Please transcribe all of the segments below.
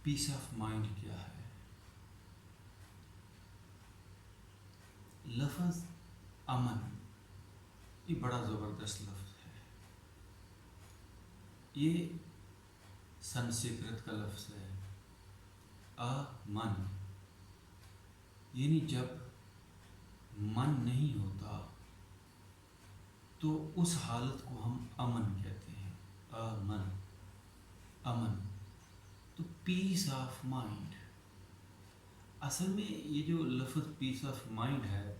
Piece of mind کیا ہے؟ لفظ امن یہ بڑا زبردست لفظ ہے. یہ سنسکرت کا لفظ ہے. من یعنی جب من نہیں ہوتا تو اس حالت کو ہم امن کہتے ہیں. امن تو پیس آف مائنڈ. اصل میں یہ جو لفظ پیس آف مائنڈ ہے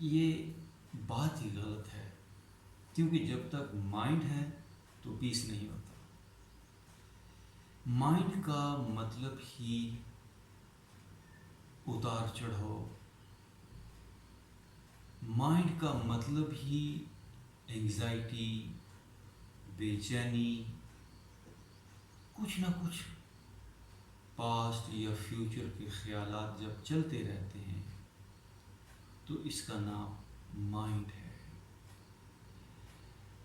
یہ بات ہی غلط ہے، کیونکہ جب تک مائنڈ ہے تو پیس نہیں ہوتا. مائنڈ کا مطلب ہی اتار چڑھاؤ، مائنڈ کا مطلب ہی انگزائٹی، بے چینی، کچھ نہ کچھ پاسٹ یا فیوچر کے خیالات جب چلتے رہتے ہیں تو اس کا نام مائنڈ ہے.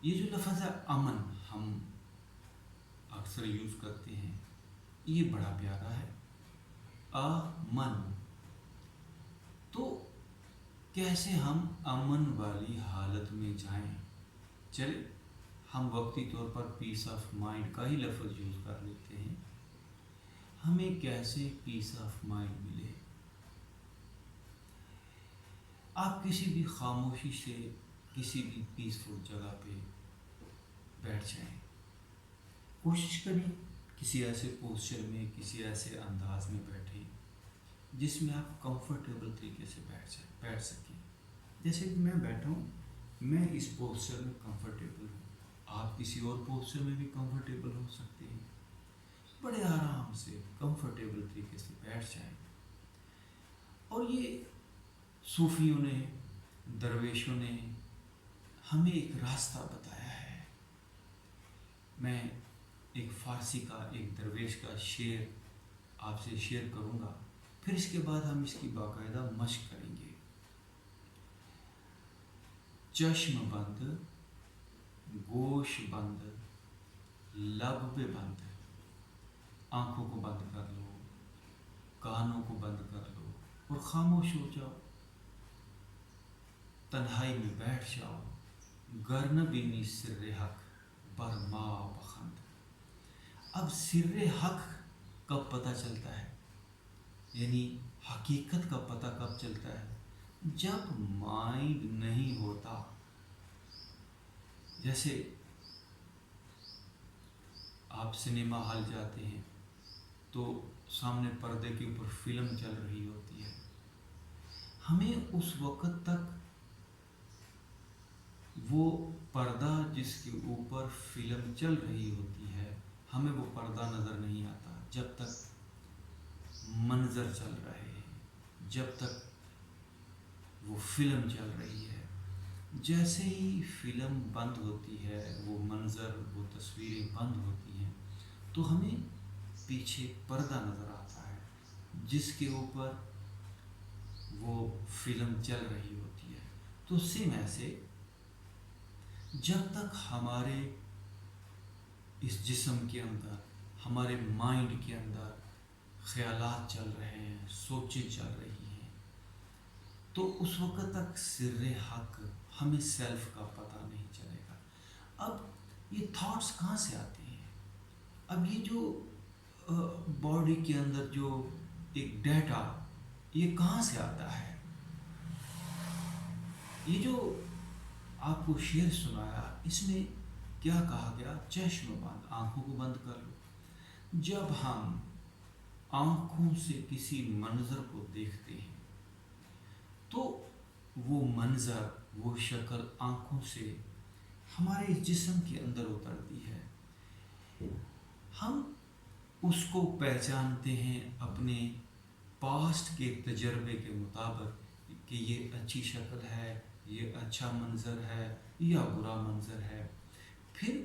یہ جو لفظ ہے امن ہم اکثر یوز کرتے ہیں، یہ بڑا پیارا ہے. امن تو کیسے ہم امن والی حالت میں جائیں؟ چلے ہم وقتی طور پر پیس آف مائنڈ کا ہی لفظ یوز کر لیتے ہیں. ہمیں کیسے پیس آف مائنڈ ملے؟ آپ کسی بھی خاموشی سے کسی بھی پیسفل جگہ پہ بیٹھ جائیں. کوشش کریں کسی ایسے پوسچر میں، کسی ایسے انداز میں بیٹھیں جس میں آپ کمفرٹیبل طریقے سے بیٹھ سکیں. جیسے کہ میں بیٹھا ہوں، میں اس پوسچر میں کمفرٹیبل ہوں. آپ کسی اور پوسچر میں بھی کمفرٹیبل ہو سکتے ہیں. بڑے آرام سے کمفرٹیبل طریقے سے بیٹھ جائیں. اور یہ صوفیوں نے، درویشوں نے ہمیں ایک راستہ بتایا ہے. میں ایک فارسی کا ایک درویش کا شعر آپ سے شیئر کروں گا، پھر اس کے بعد ہم اس کی باقاعدہ مشق کریں گے. چشم بند، گوش بند، لب پہ بند. آنکھوں کو بند کر لو، کانوں کو بند کر لو اور خاموش ہو جاؤ. تنہائی میں بیٹھ جاؤ. گر نہ بینی سر حق بر ما بخند. اب سر حق کب پتہ چلتا ہے؟ یعنی حقیقت کا پتہ کب چلتا ہے؟ جب مائنڈ نہیں ہوتا. جیسے آپ سنیما ہال جاتے ہیں تو سامنے پردے کے اوپر فلم چل رہی ہوتی ہے. ہمیں اس وقت تک وہ پردہ جس کے اوپر فلم چل رہی ہوتی ہے، ہمیں وہ پردہ نظر نہیں آتا جب تک منظر چل رہے ہیں، جب تک وہ فلم چل رہی ہے. جیسے ہی فلم بند ہوتی ہے، وہ منظر، وہ تصویریں بند ہوتی ہیں تو ہمیں پیچھے پردہ نظر آتا ہے جس کے اوپر وہ فلم چل رہی ہوتی ہے. تو سیم ایسے جب تک ہمارے اس جسم کے اندر، ہمارے مائنڈ کے اندر خیالات چل رہے ہیں، سوچیں چل رہی ہیں، تو اس وقت تک سر حق، ہمیں سیلف کا پتہ نہیں چلے گا. اب یہ تھاٹس کہاں سے آتے ہیں؟ اب یہ جو باڈی کے اندر جو ایک ڈیٹا، یہ کہاں سے آتا ہے؟ یہ جو آپ کو شعر سنایا، اس میں کیا کہا گیا؟ چشم بند، آنکھوں کو بند کر لو. جب ہم آنکھوں سے کسی منظر کو دیکھتے ہیں تو وہ منظر، وہ شکل آنکھوں سے ہمارے جسم کے اندر اترتی ہے. ہم اس کو پہچانتے ہیں اپنے پاسٹ کے تجربے کے مطابق کہ یہ اچھی شکل ہے، یہ اچھا منظر ہے یا برا منظر ہے. پھر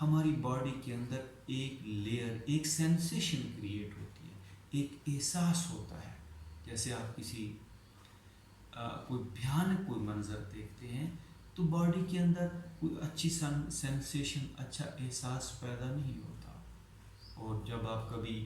ہماری باڈی کے اندر ایک لیئر، ایک سینسیشن کریٹ ہوتی ہے، ایک احساس ہوتا ہے. جیسے آپ کسی کوئی بھیانک کوئی منظر دیکھتے ہیں تو باڈی کے اندر کوئی اچھی سینسیشن، اچھا احساس پیدا نہیں ہوتا. اور جب آپ کبھی